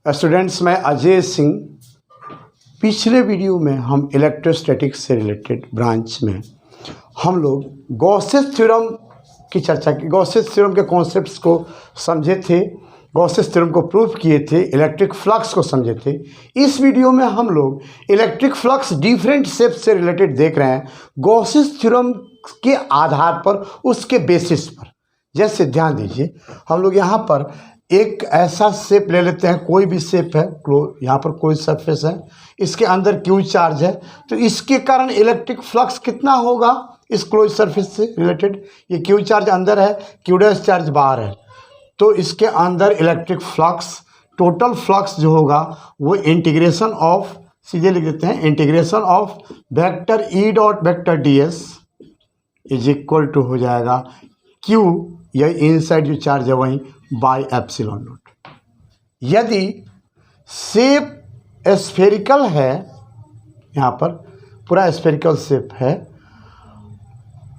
Students, मैं अजय सिंह। पिछले video में हम इलेक्ट्रोस्टैटिक्स से रिलेटेड ब्रांच में हम लोग गॉसेस थ्योरम की चर्चा की। गॉसेस थ्योरम के कॉन्सेप्ट्स को समझे थे, गॉसेस थ्योरम को प्रूव किए थे, इलेक्ट्रिक फ्लक्स को समझे थे। इस वीडियो में हम लोग इलेक्ट्रिक फ्लक्स डिफरेंट शेप्स से रिलेटेड देख रहे हैं, गॉसेस थ्योरम के आधार पर, उसके बेसिस पर। जैसे ध्यान दीजिए, हम लोग यहाँ पर एक ऐसा शेप ले लेते हैं, कोई भी शेप है, यहाँ पर कोई सरफेस है, इसके अंदर क्यू चार्ज है, तो इसके कारण इलेक्ट्रिक फ्लक्स कितना होगा इस क्लोज सरफेस से रिलेटेड। ये क्यू चार्ज अंदर है, क्यू डैश चार्ज बाहर है, तो इसके अंदर इलेक्ट्रिक फ्लक्स, टोटल फ्लक्स जो होगा वो इंटीग्रेशन ऑफ, सीधे लिख देते हैं, integration of vector E dot vector D S is equal to हो जाएगा क्यू, या इनसाइड जो चार्ज है वहीं, बाई एप्सिलॉन नॉट। यदि शेप स्फेरिकल है, यहाँ पर पूरा स्फेरिकल शेप है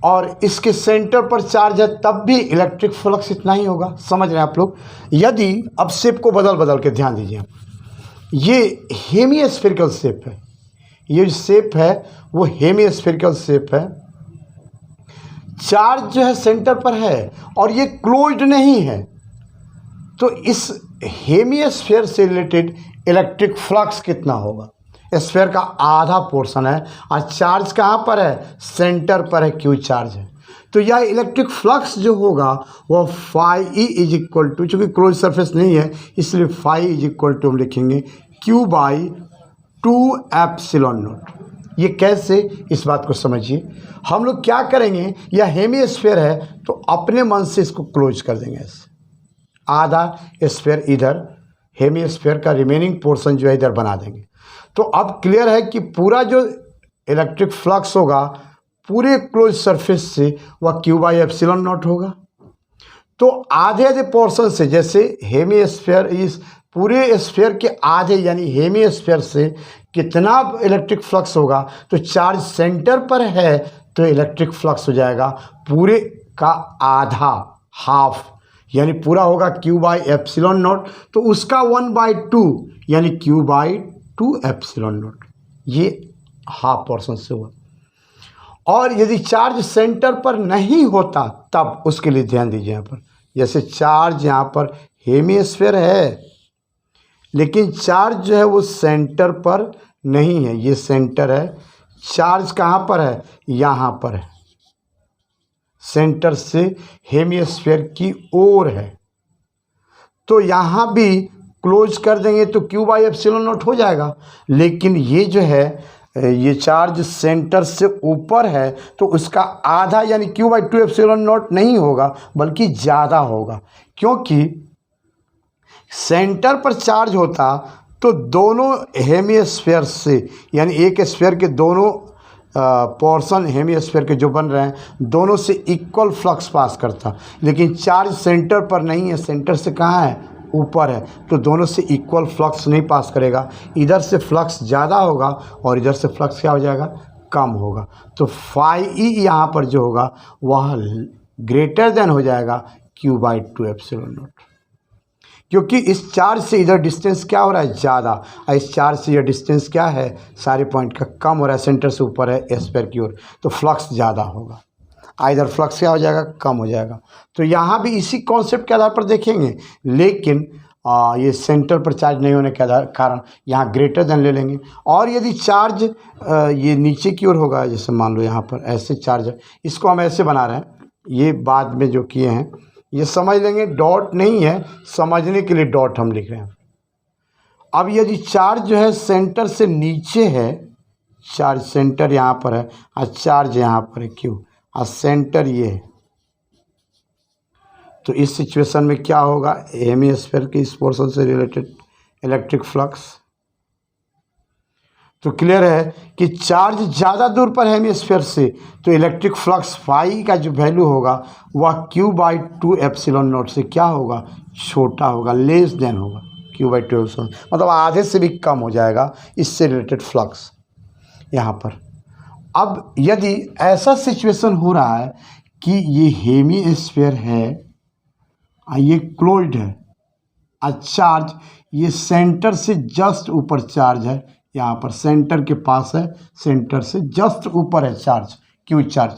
और इसके सेंटर पर चार्ज है, तब भी इलेक्ट्रिक फ्लक्स इतना ही होगा। समझ रहे हैं आप लोग। यदि अब शेप को बदल के ध्यान दीजिए, ये हेमी स्फेरिकल शेप है, ये जो शेप है वो हेमी स्फेरिकल शेप है, चार्ज जो है सेंटर पर है और ये क्लोज्ड नहीं है, तो इस हेमिस्फीयर से रिलेटेड इलेक्ट्रिक फ्लक्स कितना होगा। स्फीयर का आधा पोर्शन है और चार्ज कहाँ पर है, सेंटर पर है, क्यू चार्ज है, तो यह इलेक्ट्रिक फ्लक्स जो होगा वह phi E is equal to, चूँकि क्लोज सरफेस नहीं है इसलिए फाई इज इक्वल टू हम लिखेंगे क्यू बाई 2 एप्सिलॉन नॉट। ये कैसे, इस बात को समझिए। हम लोग क्या करेंगे, यह हेमिस्फीयर है तो अपने मन से इसको क्लोज कर देंगे ऐसे, आधा स्फीयर इधर, हेमिस्फीयर का रिमेनिंग पोर्शन जो है इधर बना देंगे। तो अब क्लियर है कि पूरा जो इलेक्ट्रिक फ्लक्स होगा पूरे क्लोज सरफेस से वह क्यू बाई एप्सिलॉन नॉट होगा। तो आधे पोर्शन से, जैसे हेमिस्फीयर, इस पूरे स्फीयर के आधे यानी हेमिस्फीयर से कितना इलेक्ट्रिक फ्लक्स होगा, तो चार्ज सेंटर पर है तो इलेक्ट्रिक फ्लक्स हो जाएगा पूरे का आधा, हाफ, यानी पूरा होगा क्यू बाई एप्सिलॉन नॉट, तो उसका 1/2 यानी क्यू बाई 2 एप्सिलॉन नॉट, ये हाफ पोर्शन से हुआ। और यदि चार्ज सेंटर पर नहीं होता तब उसके लिए ध्यान दीजिए। यहाँ पर जैसे चार्ज यहाँ पर हेमिस्फीयर है लेकिन चार्ज जो है वो सेंटर पर नहीं है, ये सेंटर है, चार्ज कहाँ पर है, यहाँ पर है, सेंटर से हेमिस्फीयर की ओर है, तो यहाँ भी क्लोज कर देंगे तो क्यू बाई एप्सिलॉन नॉट हो जाएगा। लेकिन ये जो है, ये चार्ज सेंटर से ऊपर है तो उसका आधा यानी क्यू बाई 2 एप्सिलॉन नॉट नहीं होगा बल्कि ज़्यादा होगा, क्योंकि सेंटर पर चार्ज होता तो दोनों हेमिस्फीयर से, यानी एक स्फीयर के दोनों पोर्शन हेमिस्फीयर के जो बन रहे हैं दोनों से इक्वल फ्लक्स पास करता, लेकिन चार्ज सेंटर पर नहीं है, सेंटर से कहाँ है, ऊपर है, तो दोनों से इक्वल फ्लक्स नहीं पास करेगा। इधर से फ्लक्स ज़्यादा होगा और इधर से फ्लक्स क्या हो जाएगा, कम होगा। तो फाई ई यहाँ पर जो होगा वह ग्रेटर देन हो जाएगा क्यू बाई 2 एप्सिलॉन नॉट, क्योंकि इस चार्ज से इधर डिस्टेंस क्या हो रहा है, ज़्यादा, और इस चार्ज से यह डिस्टेंस क्या है, सारे पॉइंट का कम हो रहा है, सेंटर से ऊपर है स्फीयर की ओर, तो फ्लक्स ज़्यादा होगा, इधर फ्लक्स क्या हो जाएगा, कम हो जाएगा। तो यहाँ भी इसी कॉन्सेप्ट के आधार पर देखेंगे, लेकिन ये सेंटर पर चार्ज नहीं होने के कारण यहाँ ग्रेटर देन ले लेंगे। और यदि चार्ज ये नीचे की ओर होगा, जैसे मान लो यहाँ पर ऐसे चार्ज है, इसको हम ऐसे बना रहे हैं, ये बाद में जो किए हैं ये समझ लेंगे, डॉट नहीं है, समझने के लिए डॉट हम लिख रहे हैं। अब यदि चार्ज जो है सेंटर से नीचे है, चार्ज सेंटर यहाँ पर है और चार्ज यहाँ पर है क्यू, और सेंटर ये है, तो इस सिचुएशन में क्या होगा, हेमिस्फीयर के इस पोर्शन से रिलेटेड इलेक्ट्रिक फ्लक्स। तो क्लियर है कि चार्ज ज़्यादा दूर पर है हेमिस्फीयर से, तो इलेक्ट्रिक फ्लक्स फाई का जो वैल्यू होगा वह क्यू बाई 2 एप्सिलॉन नॉट से क्या होगा, छोटा होगा, लेस देन होगा क्यू बाई 2 एप्सिलॉन, मतलब आधे से भी कम हो जाएगा इससे रिलेटेड फ्लक्स यहाँ पर। अब यदि ऐसा सिचुएशन हो रहा है कि ये हेमिस्फीयर है, ये क्लोज्ड है, चार्ज ये सेंटर से जस्ट ऊपर चार्ज है, यहाँ पर सेंटर के पास है, सेंटर से जस्ट ऊपर है चार्ज, क्यू चार्ज।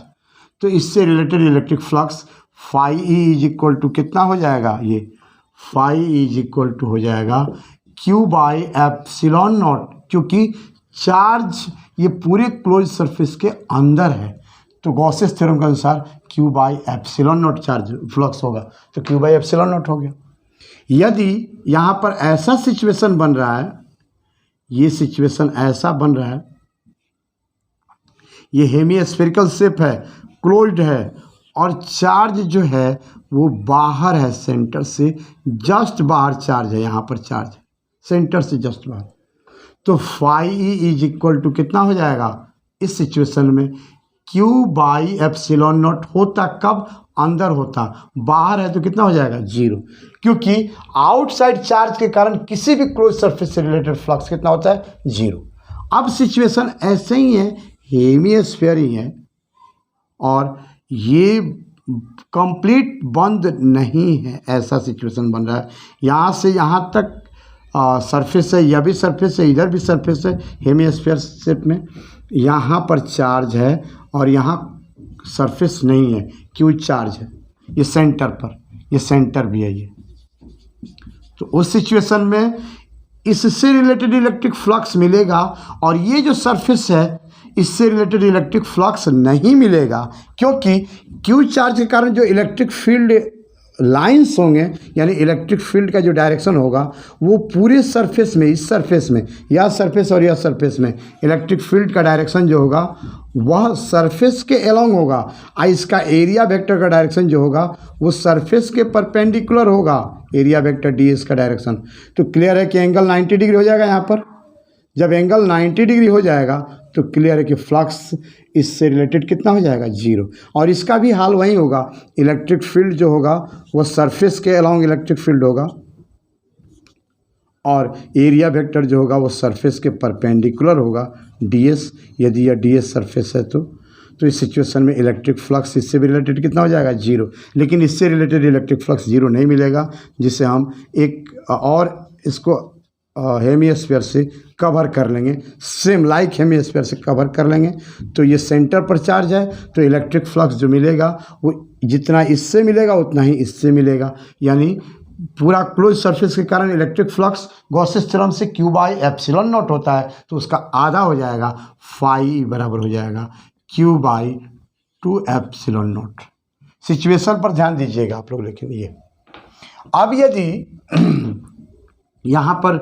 तो इससे related electric flux phi E is equal to कितना हो जाएगा, ये फाई इज इक्वल टू हो जाएगा क्यू बाई एप्सिलॉन नॉट, क्योंकि चार्ज ये पूरे क्लोज सरफेस के अंदर है। तो गॉसेस थ्योरम के अनुसार Q by epsilon not charge flux होगा, तो क्यू बाई एप्सिलॉन नॉट हो गया। यदि यहाँ पर ऐसा सिचुएशन बन रहा है, ये सिचुएशन ऐसा बन रहा है, ये हेमिस्फेरिकल शेप है, क्लोज्ड है, और चार्ज जो है वो बाहर है, सेंटर से जस्ट बाहर चार्ज है, यहाँ पर चार्ज है सेंटर से जस्ट बाहर। तो phi E is equal to कितना हो जाएगा इस सिचुएशन में, क्यू बाई एप्सिलॉन नॉट होता कब, अंदर होता, बाहर है तो कितना हो जाएगा 0, क्योंकि आउटसाइड चार्ज के कारण किसी भी क्लोज सरफेस से रिलेटेड फ्लक्स कितना होता है 0। अब सिचुएशन ऐसे ही है, हेमिस्फीयर ही है और ये कंप्लीट बंद नहीं है, ऐसा सिचुएशन बन रहा है। यहाँ से यहाँ तक सरफेस है, यह भी सरफेस है, इधर भी सरफेस है हेमिस्फीयर शेप में, यहाँ पर चार्ज है और यहाँ सरफेस नहीं है, क्यू चार्ज है, ये सेंटर पर, ये सेंटर भी है ये। तो उस सिचुएशन में इससे रिलेटेड इलेक्ट्रिक फ्लक्स मिलेगा और ये जो सरफेस है इससे रिलेटेड इलेक्ट्रिक फ्लक्स नहीं मिलेगा, क्योंकि क्यू चार्ज के कारण जो इलेक्ट्रिक फील्ड लाइंस होंगे, यानी इलेक्ट्रिक फील्ड का जो डायरेक्शन होगा वो पूरे सरफेस में, इस सरफेस में, यह सरफेस और यह सरफेस में इलेक्ट्रिक फील्ड का डायरेक्शन जो होगा वह सरफेस के अलोंग होगा, और इसका एरिया वेक्टर का डायरेक्शन जो होगा वो सरफेस के परपेंडिकुलर होगा, एरिया वेक्टर डी एस का डायरेक्शन। तो क्लियर है कि एंगल 90 डिग्री हो जाएगा यहाँ पर। जब एंगल 90 डिग्री हो जाएगा तो क्लियर है कि फ्लक्स इससे रिलेटेड कितना हो जाएगा 0, और इसका भी हाल वही होगा, इलेक्ट्रिक फील्ड जो होगा वो सरफेस के अलोंग इलेक्ट्रिक फील्ड होगा और एरिया वेक्टर जो होगा वो सरफेस के परपेंडिकुलर होगा ds, यदि यह ds सरफेस है तो इस सिचुएशन में इलेक्ट्रिक फ्लक्स इससे भी रिलेटेड कितना हो जाएगा 0, लेकिन इससे रिलेटेड इलेक्ट्रिक फ्लक्स 0 नहीं मिलेगा, जिसे हम एक और इसको हेमिस्फीयर से कवर कर लेंगे, सेम लाइक हेमिस्फीयर से कवर कर लेंगे। तो ये सेंटर पर चार्ज है, तो इलेक्ट्रिक फ्लक्स जो मिलेगा वो जितना इससे मिलेगा उतना ही इससे मिलेगा, यानी पूरा क्लोज सरफेस के कारण इलेक्ट्रिक फ्लक्स गॉसेस थ्योरम से क्यू बाई एप्सिलॉन नॉट होता है, तो उसका आधा हो जाएगा, फाई बराबर हो जाएगा Q by 2 epsilon not. Situation पर ध्यान दीजिएगा आप लोग। लेकिन ये अब यदि यहाँ पर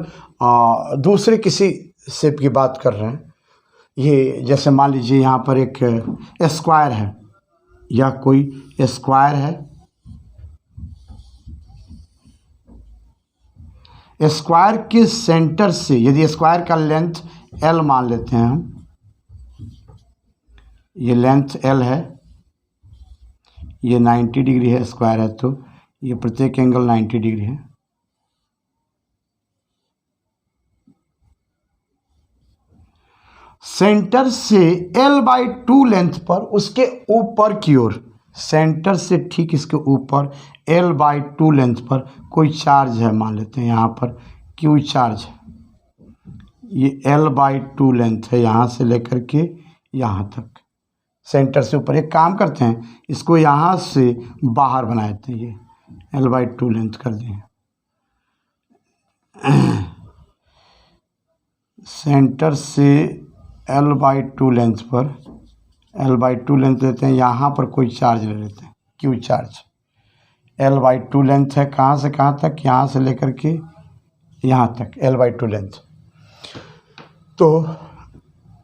दूसरे किसी शेप की बात कर रहे हैं, ये जैसे मान लीजिए यहाँ पर एक स्क्वायर है या कोई स्क्वायर है, स्क्वायर के सेंटर से यदि स्क्वायर का लेंथ L मान लेते हैं हम, ये लेंथ L है, ये 90 डिग्री है, स्क्वायर है तो ये प्रत्येक एंगल 90 डिग्री है। सेंटर से L/2 लेंथ पर उसके ऊपर की ओर, सेंटर से ठीक इसके ऊपर L/2 लेंथ पर कोई चार्ज है, मान लेते हैं यहाँ पर Q चार्ज है, ये L/2 लेंथ है यहाँ से लेकर के यहाँ तक, सेंटर से ऊपर। एक काम करते हैं, इसको यहाँ से बाहर बना देते हैं, ये L/2 लेंथ कर दें, सेंटर से L/2 लेंथ पर, L/2 लेंथ लेते हैं, यहाँ पर कोई चार्ज ले लेते हैं, Q चार्ज। L/2 लेंथ है, कहाँ से कहाँ तक, यहाँ से लेकर के यहाँ तक L/2 लेंथ। तो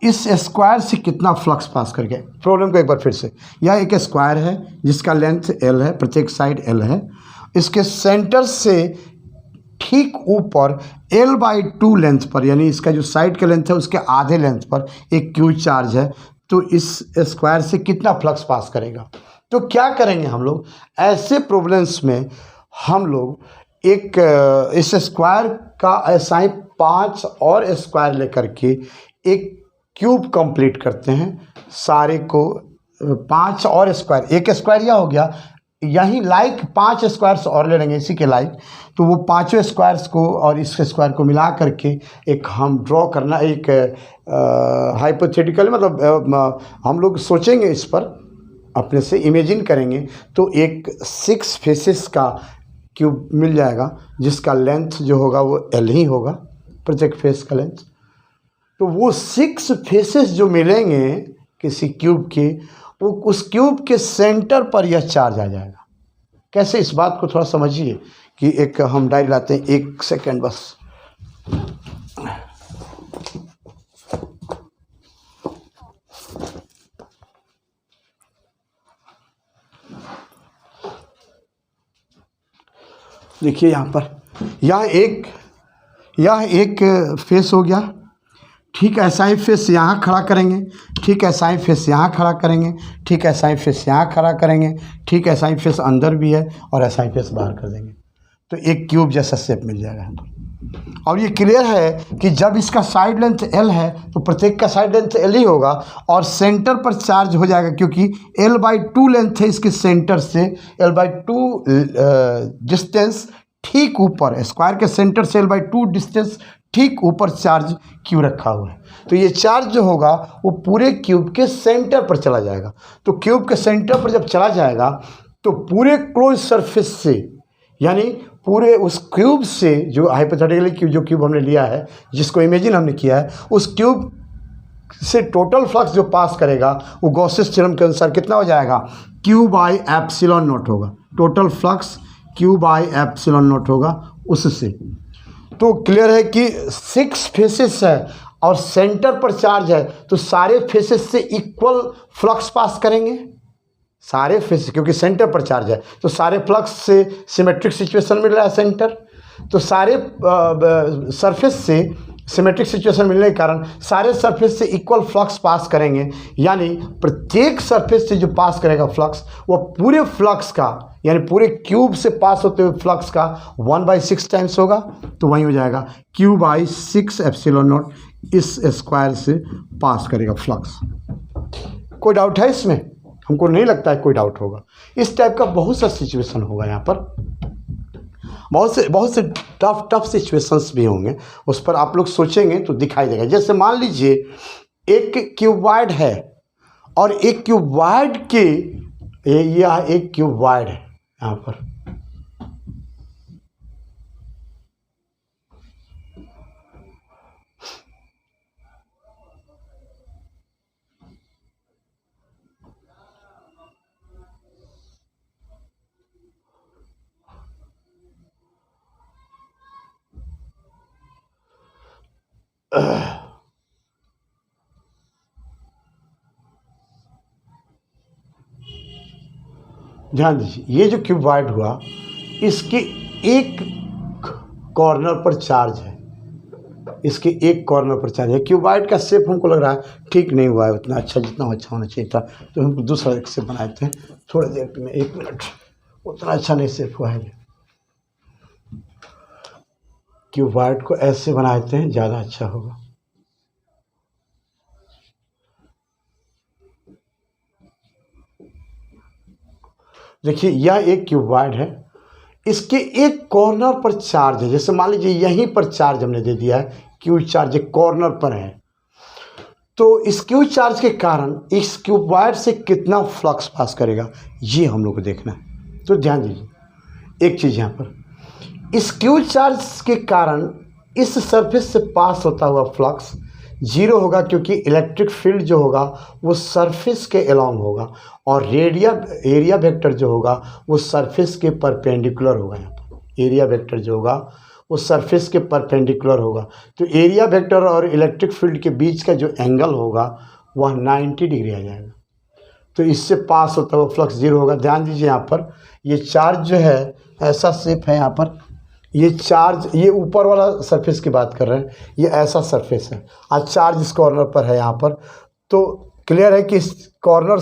इस स्क्वायर से कितना फ्लक्स पास करके, प्रॉब्लम को एक बार फिर से, यह एक स्क्वायर है जिसका लेंथ L है, प्रत्येक साइड L है, इसके सेंटर से ठीक ऊपर L/2 लेंथ पर, यानी इसका जो साइड का लेंथ है उसके आधे लेंथ पर एक Q चार्ज है, तो इस स्क्वायर से कितना फ्लक्स पास करेगा। तो क्या करेंगे हम लोग, ऐसे प्रॉब्लम्स में हम लोग एक इस स्क्वायर का ऐसा ही 5 और स्क्वायर लेकर के एक क्यूब कंप्लीट करते हैं, सारे को 5 और स्क्वायर, एक स्क्वायर यह हो गया, यही लाइक 5 स्क्वायर्स और ले लेंगे इसी के लाइक, तो वो 5 स्क्वायर्स को और इसके स्क्वायर को मिला करके एक हम ड्रॉ करना, एक हाइपोथेटिकल मतलब हम लोग सोचेंगे इस पर, अपने से इमेजिन करेंगे, तो एक 6 फेसेस का क्यूब मिल जाएगा जिसका लेंथ जो होगा वो L ही होगा, प्रत्येक फेस का लेंथ। तो वो 6 फेसेस जो मिलेंगे किसी क्यूब के, वो उस क्यूब के सेंटर पर यह चार्ज आ जाएगा। कैसे, इस बात को थोड़ा समझिए कि एक हम डायरी लाते हैं, 1 सेकेंड बस। देखिए यहाँ पर यह एक फेस हो गया, ठीक ऐसा ही फेस यहाँ खड़ा करेंगे, ठीक ऐसा ही फेस यहाँ खड़ा करेंगे, ठीक ऐसा ही फेस यहाँ खड़ा करेंगे, ठीक ऐसा ही फेस अंदर भी है और ऐसा ही फेस बाहर कर देंगे, तो एक क्यूब जैसा शेप मिल जाएगा यहाँ पर। और ये क्लियर है कि जब इसका साइड लेंथ L है तो प्रत्येक का साइड लेंथ L ही होगा और सेंटर पर चार्ज हो जाएगा, क्योंकि L/2 लेंथ है इसके सेंटर से, L/2 डिस्टेंस ठीक ऊपर, स्क्वायर के सेंटर से L/2 डिस्टेंस ठीक ऊपर चार्ज क्यू रखा हुआ है। तो ये चार्ज जो होगा वो पूरे क्यूब के सेंटर पर चला जाएगा। तो क्यूब के सेंटर पर जब चला जाएगा तो पूरे क्लोज सरफेस से, यानी पूरे उस क्यूब से, जो हाइपोथेटिकली क्यूब, जो क्यूब हमने लिया है, जिसको इमेजिन हमने किया है, उस क्यूब से टोटल फ्लक्स जो पास करेगा वो गॉसेस थ्योरम के अनुसार कितना हो जाएगा, Q/ε0 होगा। टोटल फ्लक्स Q/ε0 होगा उससे। तो क्लियर है कि 6 फेसेस है और सेंटर पर चार्ज है, तो सारे फेसेस से इक्वल फ्लक्स पास करेंगे, सारे फेस, क्योंकि सेंटर पर चार्ज है तो सारे फ्लक्स से सिमेट्रिक सिचुएशन मिल रहा है सेंटर, तो सारे सरफेस से सिमेट्रिक सिचुएशन मिलने के कारण सारे सरफेस से इक्वल फ्लक्स पास करेंगे, यानी प्रत्येक सरफेस से जो पास करेगा फ्लक्स, वो पूरे फ्लक्स का, यानी पूरे क्यूब से पास होते हुए फ्लक्स का 1/6 टाइम्स होगा। तो वही हो जाएगा Q/6ε0, इस स्क्वायर से पास करेगा फ्लक्स। कोई डाउट है इसमें? हमको नहीं लगता है कोई डाउट होगा। इस टाइप का बहुत सा सिचुएशन होगा यहाँ पर, बहुत से टफ सिचुएशंस भी होंगे, उस पर आप लोग सोचेंगे तो दिखाई देगा। जैसे मान लीजिए एक क्यूबॉइड है और एक क्यूबॉइड के, यह एक क्यूबॉइड है यहाँ पर, ध्यान दीजिए, ये जो क्यूबॉइड हुआ इसके एक कॉर्नर पर चार्ज है, इसके एक कॉर्नर पर चार्ज है। क्यूबॉइड का शेप हमको लग रहा है ठीक नहीं हुआ है उतना अच्छा, जितना अच्छा होना चाहिए था, तो हम दूसरा एक शेप बनाए थे थोड़ी देर में, 1 मिनट, उतना अच्छा नहीं शेप हुआ है। क्यूबॉइड को ऐसे बनाते हैं, ज़्यादा अच्छा होगा। देखिए यह एक क्यूबॉइड है, इसके एक कॉर्नर पर चार्ज है। जैसे मान लीजिए यहीं पर चार्ज हमने दे दिया है, क्यू चार्ज एक कॉर्नर पर है, तो इस क्यू चार्ज के कारण इस क्यूबॉइड से कितना फ्लक्स पास करेगा ये हम लोग को देखना है। तो ध्यान दीजिए एक चीज़ यहाँ पर, इस क्यू चार्ज के कारण इस सरफेस से पास होता हुआ फ्लक्स 0 होगा, क्योंकि इलेक्ट्रिक फील्ड जो होगा वो सरफेस के अलोंग होगा और एरिया वेक्टर जो होगा वो सरफेस के परपेंडिकुलर होगा। यहाँ पर एरिया वेक्टर जो होगा वो सरफेस के परपेंडिकुलर होगा, तो एरिया वेक्टर और इलेक्ट्रिक फील्ड के बीच का जो एंगल होगा वह 90 डिग्री आ जाएगा। तो इससे पास होता हुआ फ्लक्स 0 होगा। ध्यान दीजिए यहाँ पर ये चार्ज जो है ऐसा शेप है, यहाँ पर ये चार्ज, ये ऊपर वाला सरफेस की बात कर रहे हैं, ये ऐसा सरफेस है और चार्ज इस कॉर्नर पर है यहाँ पर। तो क्लियर है कि इस कॉर्नर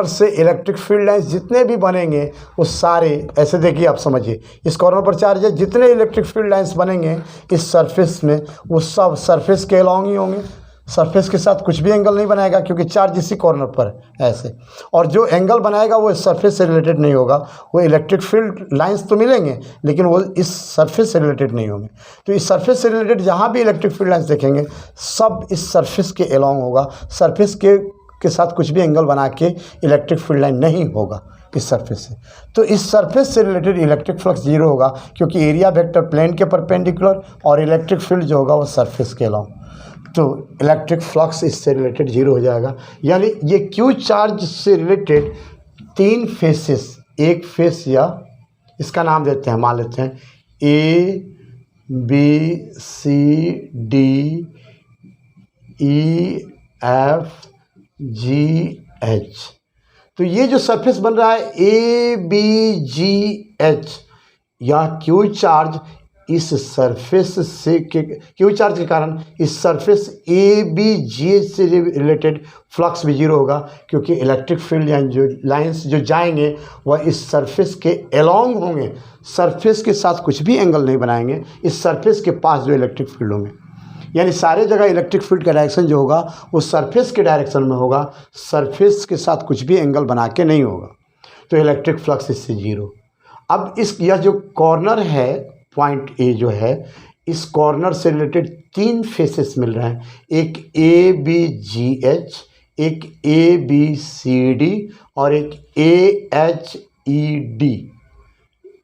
से इलेक्ट्रिक फील्ड लाइन्स जितने भी बनेंगे वो सारे, ऐसे देखिए आप समझिए, इस कॉर्नर पर चार्ज है, जितने इलेक्ट्रिक फील्ड लाइन्स बनेंगे इस सरफेस में वो सब सरफेस के अलोंग ही होंगे, सरफेस के साथ कुछ भी एंगल नहीं बनाएगा क्योंकि चार्ज इसी कॉर्नर पर है ऐसे। और जो एंगल बनाएगा वो सरफेस से रिलेटेड नहीं होगा, वो इलेक्ट्रिक फील्ड लाइंस तो मिलेंगे लेकिन वो इस सरफेस से रिलेटेड नहीं होंगे। तो इस सरफेस से रिलेटेड जहाँ भी इलेक्ट्रिक फील्ड लाइंस देखेंगे सब इस सरफेस के अलॉन्ग होगा, सरफेस के साथ कुछ भी एंगल बना के इलेक्ट्रिक फील्ड लाइन नहीं होगा इस सरफेस से। तो इस सरफेस से रिलेटेड इलेक्ट्रिक फ्लक्स जीरो होगा क्योंकि एरिया वेक्टर प्लेन के परपेंडिकुलर और इलेक्ट्रिक फील्ड जो होगा वो सरफेस के अलॉन्ग। तो इलेक्ट्रिक फ्लक्स इससे रिलेटेड जीरो हो जाएगा। यानी ये क्यू चार्ज से रिलेटेड तीन फेसेस, एक फेस या इसका नाम देते हैं, मान लेते हैं A B C D E F G H. तो ये जो सरफेस बन रहा है ए बी जी एच, या क्यू चार्ज इस सरफेस से क्यू चार्ज के कारण इस surface A B G H से रिलेटेड फ्लक्स भी जीरो होगा क्योंकि इलेक्ट्रिक फील्ड यानी जो लाइंस जो जाएंगे वह इस सरफेस के अलॉन्ग होंगे, सरफेस के साथ कुछ भी एंगल नहीं बनाएंगे, इस सरफेस के पास जो इलेक्ट्रिक फील्ड होंगे। यानी सारे जगह इलेक्ट्रिक फील्ड का डायरेक्शन जो होगा वो सरफेस के डायरेक्शन में होगा, सरफेस के साथ कुछ भी एंगल बना के नहीं होगा। तो इलेक्ट्रिक फ्लक्स इससे जीरो। अब यह जो कॉर्नर है पॉइंट ए जो है, इस कॉर्नर से रिलेटेड तीन फेसेस मिल रहे हैं, एक ए बी जी एच, एक ए बी सी डी और एक A H E D.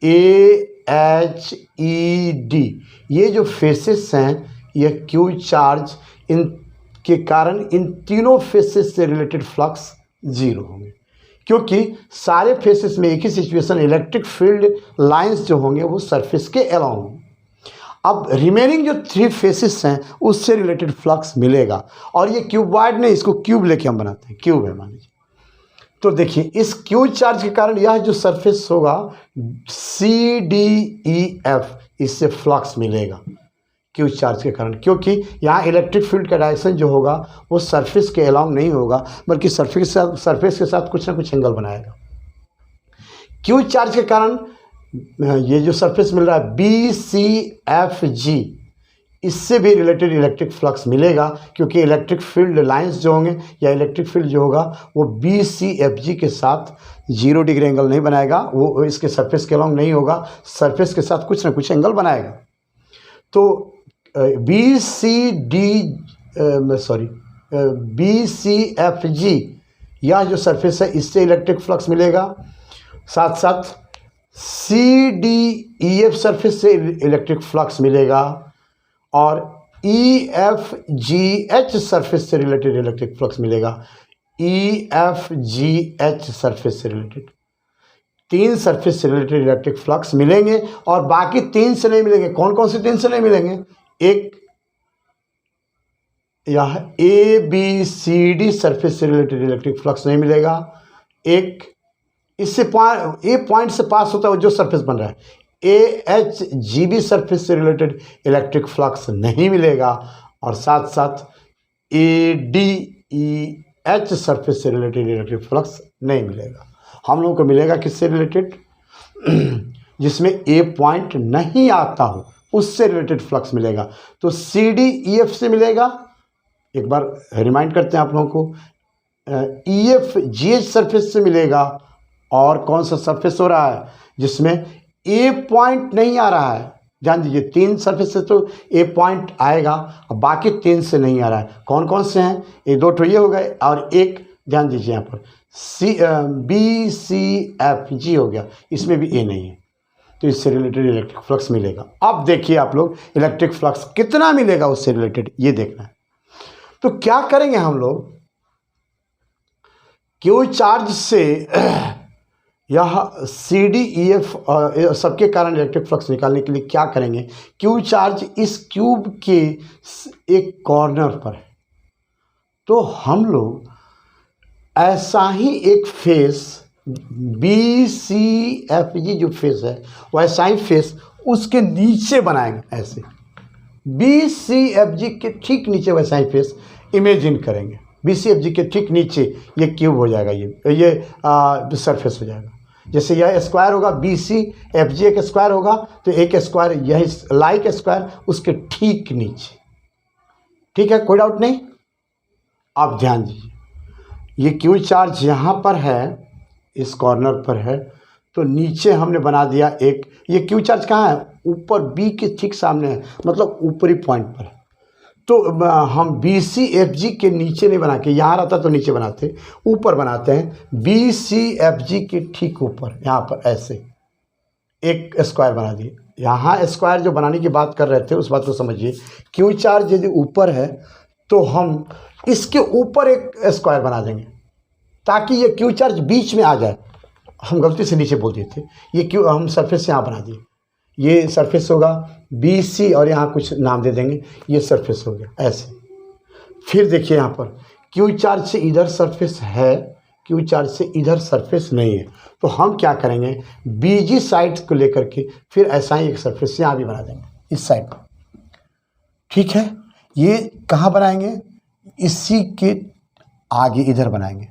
A H E D ये जो फेसेस हैं यह क्यू चार्ज इन के कारण इन तीनों फेसेस से रिलेटेड फ्लक्स जीरो होंगे क्योंकि सारे फेसेस में एक ही सिचुएशन, इलेक्ट्रिक फील्ड लाइंस जो होंगे वो सरफेस के अलॉन्ग होंगे। अब रिमेनिंग जो थ्री फेसेस हैं उससे रिलेटेड फ्लक्स मिलेगा। और ये क्यूबॉइड नहीं, इसको क्यूब लेके हम बनाते हैं, क्यूब है मान लीजिए। तो देखिए इस क्यू चार्ज के कारण यह जो सरफेस होगा सी डी ई एफ, इससे फ्लक्स मिलेगा क्यू चार्ज के कारण, क्योंकि यहाँ इलेक्ट्रिक फील्ड का डायरेक्शन जो होगा वो सरफेस के अलॉन्ग नहीं होगा बल्कि सरफेस के साथ कुछ ना कुछ एंगल बनाएगा। क्यू चार्ज के कारण ये जो सरफेस मिल रहा है बी सी एफ जी, इससे भी रिलेटेड इलेक्ट्रिक फ्लक्स मिलेगा क्योंकि इलेक्ट्रिक फील्ड लाइंस जो होंगे या इलेक्ट्रिक फील्ड जो होगा वो बी सी एफ जी के साथ 0 डिग्री एंगल नहीं बनाएगा, वो इसके सरफेस के अलॉन्ग नहीं होगा, सरफेस के साथ कुछ ना कुछ एंगल बनाएगा। तो बी सी एफ जी यह जो सरफेस है इससे इलेक्ट्रिक फ्लक्स मिलेगा, साथ साथ C D E F surface से इलेक्ट्रिक फ्लक्स मिलेगा और E F G H surface से रिलेटेड इलेक्ट्रिक फ्लक्स मिलेगा। E F G H surface से रिलेटेड तीन सरफेस से रिलेटेड इलेक्ट्रिक फ्लक्स मिलेंगे और बाकी तीन से नहीं मिलेंगे। कौन कौन से तीन से नहीं मिलेंगे? एक यह A B C D surface से रिलेटेड इलेक्ट्रिक फ्लक्स नहीं मिलेगा, एक इससे ए पॉइंट से पास होता है जो सरफेस बन रहा है A H G B surface से रिलेटेड इलेक्ट्रिक फ्लक्स नहीं मिलेगा, और साथ साथ A D E H surface से रिलेटेड इलेक्ट्रिक फ्लक्स नहीं मिलेगा। हम लोगों को मिलेगा किससे रिलेटेड? जिसमें ए पॉइंट नहीं आता हो उससे रिलेटेड फ्लक्स मिलेगा। तो सी डी ई एफ से मिलेगा, एक बार रिमाइंड करते हैं आप लोगों को, ई एफ जी एच सरफेस से मिलेगा, और कौन सा सरफेस हो रहा है जिसमें ए पॉइंट नहीं आ रहा है? ध्यान दीजिए तीन सरफेस से तो ए पॉइंट आएगा और बाकी तीन से नहीं आ रहा है। कौन कौन से हैं? एक दो तो ये हो गए और एक ध्यान दीजिए यहाँ पर बी सी एफ जी हो गया, इसमें भी ए नहीं है, तो इससे रिलेटेड इलेक्ट्रिक फ्लक्स मिलेगा। अब देखिए आप लोग इलेक्ट्रिक फ्लक्स कितना मिलेगा उससे रिलेटेड ये देखना है। तो क्या करेंगे हम लोग, क्यू चार्ज से यह सी डी ई एफ सबके कारण इलेक्ट्रिक फ्लक्स निकालने के लिए क्या करेंगे? क्यू चार्ज इस क्यूब के एक कॉर्नर पर है, तो हम लोग ऐसा ही एक face B C F G जो फेस है वैसा ही फेस उसके नीचे बनाएंगे। ऐसे बी सी एफ जी के ठीक नीचे वैसा ही फेस इमेजिन करेंगे, बी सी एफ जी के ठीक नीचे ये क्यूब हो जाएगा, ये सरफेस हो जाएगा। जैसे यह स्क्वायर होगा, बी सी एफ जी एक स्क्वायर होगा, तो एक स्क्वायर यही लाइक स्क्वायर उसके ठीक नीचे। ठीक है, कोई डाउट नहीं? आप ध्यान दीजिए, ये क्यू चार्ज यहाँ पर है, इस कॉर्नर पर है, तो नीचे हमने बना दिया एक, ये क्यू चार्ज कहाँ है, ऊपर बी के ठीक सामने है, मतलब ऊपरी पॉइंट पर। तो हम बी सी एफ जी के नीचे नहीं बना के, यहाँ रहता तो नीचे बनाते, ऊपर बनाते हैं, बी सी एफ जी के ठीक ऊपर, यहाँ पर ऐसे एक स्क्वायर बना दिए। यहाँ स्क्वायर जो बनाने की बात कर रहे थे उस बात को समझिए, क्यू चार्ज यदि ऊपर है तो हम इसके ऊपर एक स्क्वायर बना देंगे ताकि ये क्यू चार्ज बीच में आ जाए। हम गलती से नीचे बोल दिए थे, ये क्यू हम सरफेस यहाँ बना दिए, ये सरफेस होगा बी सी और यहाँ कुछ नाम दे देंगे, ये सरफेस हो गया ऐसे। फिर देखिए यहाँ पर क्यू चार्ज से इधर सरफेस है, क्यू चार्ज से इधर सरफेस नहीं है, तो हम क्या करेंगे, बीजी साइड को लेकर के फिर ऐसा ही एक सरफेस यहाँ भी बना देंगे इस साइड पर। ठीक है, ये कहाँ बनाएंगे, इसी के आगे इधर बनाएंगे,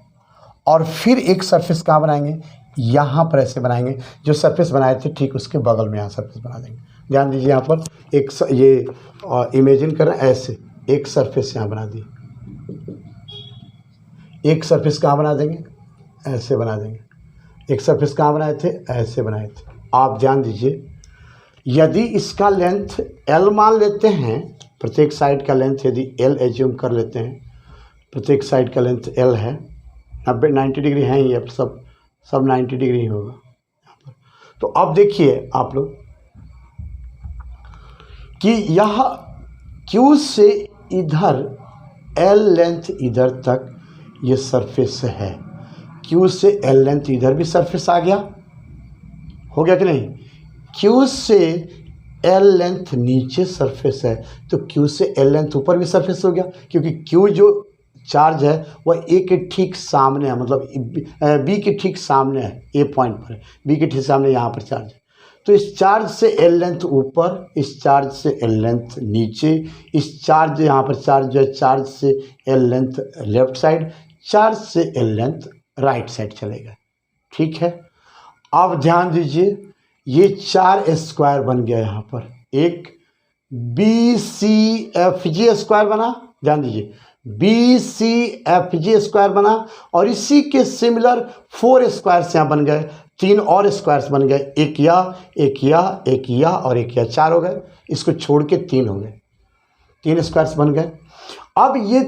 और फिर एक सरफेस कहाँ बनाएंगे, यहाँ पर ऐसे बनाएंगे, जो सरफेस बनाए थे ठीक उसके बगल में यहाँ सरफेस बना देंगे। ध्यान दीजिए यहाँ पर एक ये इमेजिन कर रहे हैं, ऐसे एक सरफेस यहाँ बना दिए, एक सरफेस कहाँ बना देंगे, ऐसे बना देंगे, एक सरफेस कहाँ बनाए थे, ऐसे बनाए थे। आप ध्यान दीजिए, यदि इसका लेंथ L मान लेते हैं, प्रत्येक साइड का लेंथ यदि L एज्यूम कर लेते हैं, प्रत्येक साइड का लेंथ L है, 90 डिग्री है ही, अब सब 90 डिग्री ही होगा यहाँ पर। तो अब देखिए आप लोग कि यह Q से इधर L लेंथ इधर तक ये सरफेस है, Q से L लेंथ इधर भी सरफेस आ गया, हो गया कि नहीं, Q से L लेंथ नीचे सरफेस है, तो Q से L लेंथ ऊपर भी सरफेस हो गया, क्योंकि Q जो चार्ज है वह ए के ठीक सामने है, मतलब बी के ठीक सामने है, ए पॉइंट पर है, बी के ठीक सामने यहाँ पर चार्ज है। तो इस चार्ज से L लेंथ ऊपर, इस चार्ज से L लेंथ नीचे, इस चार्ज यहाँ पर चार्ज जो है, चार्ज से L length left side, charge से L लेंथ राइट साइड चलेगा। ठीक है, अब ध्यान दीजिए, ये 4 स्क्वायर बन गया यहाँ पर, एक B C F G square बना, ध्यान दीजिए B C F G square बना, और इसी के सिमिलर 4 स्क्वायर्स यहाँ बन गए, 3 और स्क्वायर्स बन गए, एक या और एक या, 4 हो गए, इसको छोड़ के 3 हो गए, 3 स्क्वायर्स बन गए। अब ये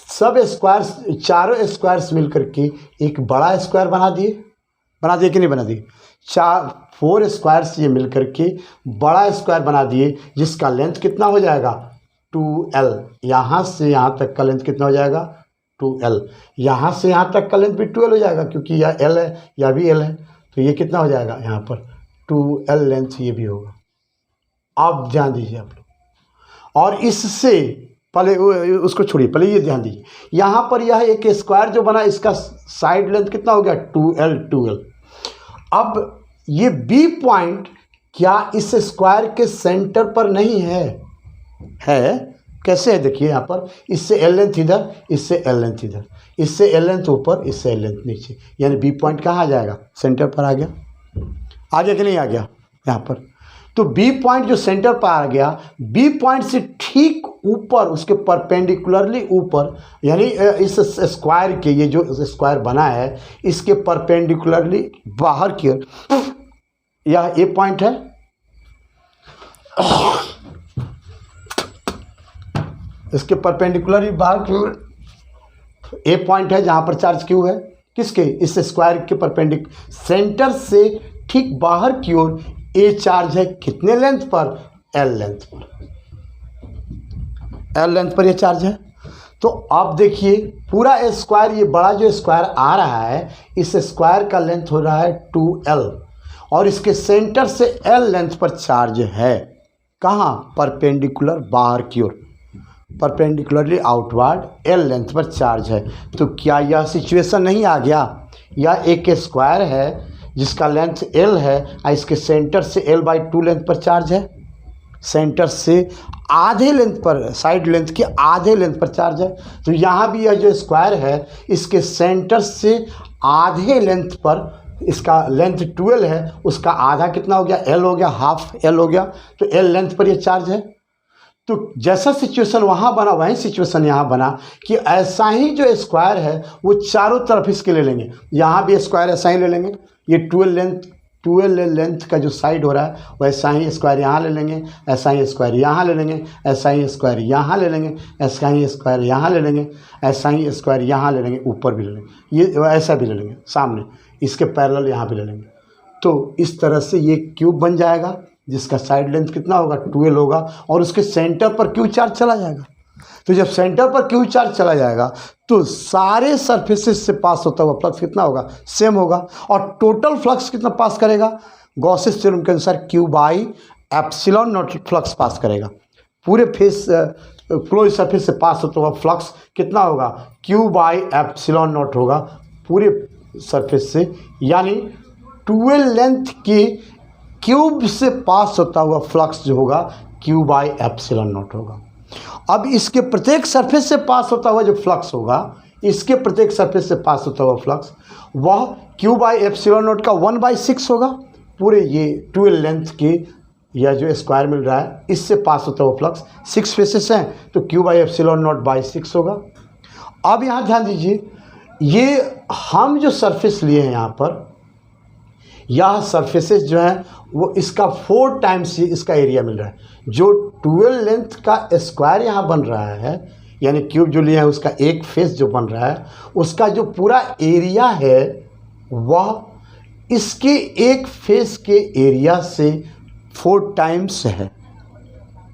सब स्क्वायर्स, चारों स्क्वायर्स मिलकर के एक बड़ा स्क्वायर बना दिए कि नहीं बना दिए, 4 स्क्वायर्स ये मिलकर के बड़ा स्क्वायर बना दिए, जिसका लेंथ कितना हो जाएगा, 2L। यहाँ से यहाँ तक का लेंथ कितना हो जाएगा, 2L। यहाँ से यहाँ तक का लेंथ भी 2L हो जाएगा, क्योंकि यह L है, यह भी L है, तो ये कितना हो जाएगा, यहाँ पर 2L लेंथ ये भी होगा। अब ध्यान दीजिए आप लोग, और इससे पहले उसको छोड़िए, पहले ये ध्यान दीजिए, यहाँ पर यह एक स्क्वायर जो बना, इसका साइड लेंथ कितना हो गया, 2L। अब ये B पॉइंट क्या इस स्क्वायर के सेंटर पर नहीं है? कैसे है, देखिए यहाँ पर, इससे L लेंथ इधर, इससे L लेंथ इधर, इससे L लेंथ ऊपर, इससे L लेंथ नीचे, यानी B पॉइंट कहाँ आ जाएगा, सेंटर पर आ गया कि नहीं आ गया यहाँ पर। तो B पॉइंट जो सेंटर पर आ गया, B पॉइंट से ठीक ऊपर, उसके परपेंडिकुलरली ऊपर, यानी इस स्क्वायर के, ये जो स्क्वायर बना है इसके परपेंडिकुलरली बाहर की ओर यह A पॉइंट है, इसके परपेंडिकुलर बाहर की ओर A पॉइंट है, जहाँ पर चार्ज Q है, किसके, इस स्क्वायर के परपेंडिकुलर, सेंटर से ठीक बाहर की ओर A चार्ज है, कितने लेंथ पर, L लेंथ पर, L लेंथ पर ये चार्ज है। तो अब देखिए पूरा स्क्वायर, ये बड़ा जो स्क्वायर आ रहा है, इस स्क्वायर का लेंथ हो रहा है 2L, और इसके सेंटर से L लेंथ पर चार्ज है, कहाँ, परपेंडिकुलर बाहर की ओर, परपेंडिकुलरली आउटवर्ड L लेंथ पर चार्ज है। तो क्या यह सिचुएशन नहीं आ गया, यह एक स्क्वायर है जिसका लेंथ L है, और इसके सेंटर से L/2 लेंथ पर चार्ज है, सेंटर से आधे लेंथ पर, साइड लेंथ के आधे लेंथ पर चार्ज है। तो यहाँ भी यह जो स्क्वायर है, इसके सेंटर से आधे लेंथ पर, इसका लेंथ 12 है, उसका आधा कितना हो गया, L हो गया, हाफ L हो गया, तो L लेंथ पर यह चार्ज है। तो जैसा सिचुएशन वहाँ बना वही सिचुएशन यहाँ बना कि ऐसा ही जो स्क्वायर है वो चारों तरफ इसके ले लेंगे। यहाँ भी स्क्वायर ऐसा ही ले लेंगे, ये 12 लेंथ का जो साइड हो रहा है वैसा ही स्क्वायर यहाँ ले लेंगे, ऐसा ही स्क्वायर यहाँ ले लेंगे, ऐसा ही स्क्वायर यहाँ ले लेंगे, ऐसा ही स्क्वायर यहाँ ले लेंगे, ऐसा ही स्क्वायर यहाँ ले लेंगे, ऊपर भी ले लेंगे, ये ऐसा भी ले लेंगे, सामने इसके पैरेलल यहाँ भी ले लेंगे। तो इस तरह से ये क्यूब बन जाएगा जिसका साइड लेंथ कितना होगा 12 होगा, और उसके सेंटर पर क्यू चार्ज चला जाएगा। तो जब सेंटर पर क्यू चार्ज चला जाएगा तो सारे सरफेसेस से पास होता हुआ फ्लक्स कितना होगा, सेम होगा। और टोटल फ्लक्स कितना पास करेगा, गॉसेस थ्योरम के अनुसार Q by epsilon not flux pass करेगा। पूरे फेस क्लोज सरफेस से पास होता हुआ फ्लक्स कितना होगा, क्यू बाई एप्सिलॉन नॉट होगा पूरे सरफेस से, यानी 12 लेंथ के क्यूब से पास होता हुआ फ्लक्स जो होगा क्यू बाई एप्सिलॉन नॉट होगा। अब इसके प्रत्येक सरफेस से पास होता हुआ जो फ्लक्स होगा, इसके प्रत्येक सरफेस से पास होता हुआ फ्लक्स वह क्यू बाई एप्सिलॉन नॉट का 1/6 होगा। पूरे ये 12 लेंथ के या जो स्क्वायर मिल रहा है इससे पास होता हुआ फ्लक्स 6 फेसेस हैं तो Q by epsilon not by 6 होगा। अब यहाँ ध्यान दीजिए, ये हम जो सरफेस लिए हैं यहाँ पर, यह सरफेसेस जो है वो इसका 4 टाइम्स इसका एरिया मिल रहा है। जो 12 लेंथ का स्क्वायर यहाँ बन रहा है, यानी क्यूब जो लिया है उसका एक फेस जो बन रहा है, उसका जो पूरा एरिया है वह इसके एक फेस के एरिया से 4 टाइम्स है,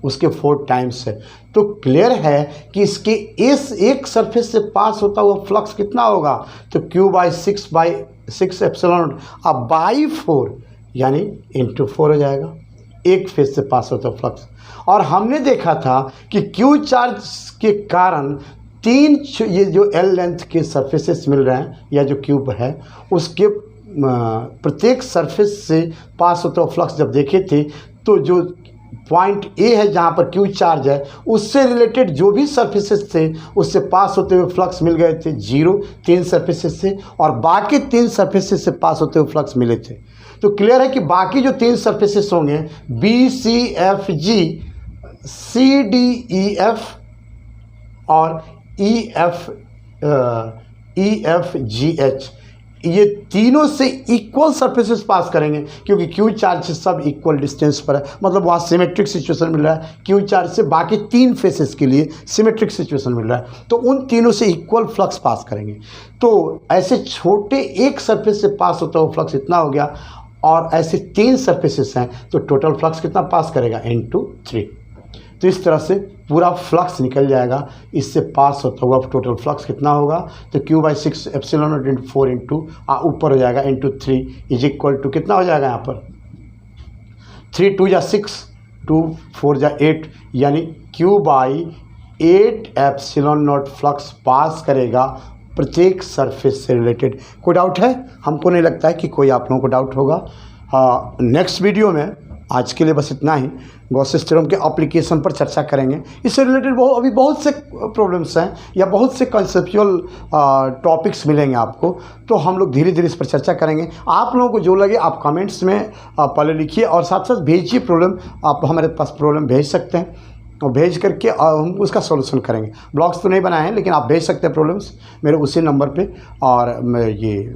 उसके 4 टाइम्स है। तो क्लियर है कि इसके इस एक सरफेस से पास होता हुआ फ्लक्स कितना होगा, तो क्यू बाई 6 एप्सिलॉन अब बाई 4 यानी इंटू 4 हो जाएगा, एक फेस से पास होता फ्लक्स। और हमने देखा था कि क्यू चार्ज के कारण 3 ये जो एल लेंथ के सरफेसेस मिल रहे हैं या जो क्यूब है उसके प्रत्येक सरफेस से पास होता हुआ फ्लक्स जब देखे थे, तो जो पॉइंट ए है जहाँ पर क्यू चार्ज है उससे रिलेटेड जो भी सरफेसेस थे उससे पास होते हुए फ्लक्स मिल गए थे 0 3 सरफेसेस से, और बाकी 3 सरफेसेस से पास होते हुए फ्लक्स मिले थे। तो क्लियर है कि बाकी जो 3 सरफेसेस होंगे B C F G, C D E F और ई एफ जी एच, ये तीनों से इक्वल सरफेसेस पास करेंगे क्योंकि क्यू चार्ज से सब इक्वल डिस्टेंस पर है, मतलब वहाँ सिमेट्रिक सिचुएशन मिल रहा है। क्यू चार्ज से बाकी 3 फेसेस के लिए सिमेट्रिक सिचुएशन मिल रहा है, तो उन तीनों से इक्वल फ्लक्स पास करेंगे। तो ऐसे छोटे एक सरफेस से पास होता हुआ फ्लक्स इतना हो गया, और ऐसे 3 सरफेसेस हैं तो टोटल फ्लक्स कितना पास करेगा, *3। तो इस तरह से पूरा फ्लक्स निकल जाएगा, इससे पास होता हुआ टोटल फ्लक्स कितना होगा, तो Q by 6 epsilon not into 4 into ऊपर हो जाएगा *3 इज इक्वल टू कितना हो जाएगा यहाँ पर 3 2 जा 6 2 4 जा 8, यानी Q by 8 epsilon not flux pass करेगा प्रत्येक सरफेस से रिलेटेड। कोई डाउट है? हमको नहीं लगता है कि कोई आप लोगों को डाउट होगा। नेक्स्ट वीडियो में आज के लिए बस इतना ही, गॉसेस थ्योरम के एप्लीकेशन पर चर्चा करेंगे। इससे रिलेटेड अभी बहुत से प्रॉब्लम्स हैं या बहुत से कंसेप्चुअल टॉपिक्स मिलेंगे आपको, तो हम लोग धीरे धीरे इस पर चर्चा करेंगे। आप लोगों को जो लगे आप कमेंट्स में पहले लिखिए और साथ साथ भेजिए प्रॉब्लम। आप हमारे पास प्रॉब्लम भेज सकते हैं और भेज करके हम उसका सॉल्यूशन करेंगे। ब्लॉग्स तो नहीं बनाए हैं लेकिन आप भेज सकते हैं प्रॉब्लम्स मेरे उसी नंबर पे, और ये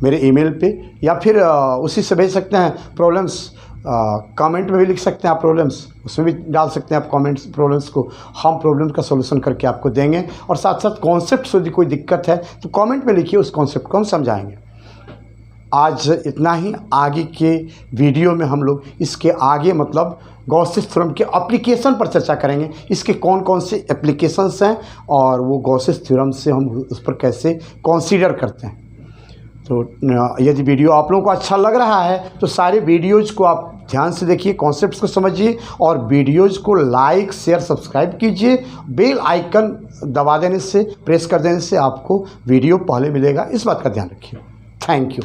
मेरे ईमेल पे, या फिर उसी से भेज सकते हैं प्रॉब्लम्स। कमेंट में भी लिख सकते हैं आप प्रॉब्लम्स, उसमें भी डाल सकते हैं आप कमेंट्स प्रॉब्लम्स को, हम प्रॉब्लम का सॉल्यूशन करके आपको देंगे। और साथ साथ कॉन्सेप्ट से यदि कोई दिक्कत है तो कमेंट में लिखिए, उस कॉन्सेप्ट को हम समझाएंगे। आज इतना ही। आगे के वीडियो में हम लोग इसके आगे मतलब गॉसेस थ्योरम के एप्लीकेशन पर चर्चा करेंगे, इसके कौन कौन से एप्लीकेशंस हैं और वो गॉसेस थ्योरम से हम उस पर कैसे कंसीडर करते हैं। तो यदि वीडियो आप लोगों को अच्छा लग रहा है तो सारे वीडियोज़ को आप ध्यान से देखिए, कॉन्सेप्ट्स को समझिए और वीडियोज़ को लाइक शेयर सब्सक्राइब कीजिए। बेल आइकन दबा देने से, प्रेस कर देने से आपको वीडियो पहले मिलेगा, इस बात का ध्यान रखिए। Thank you.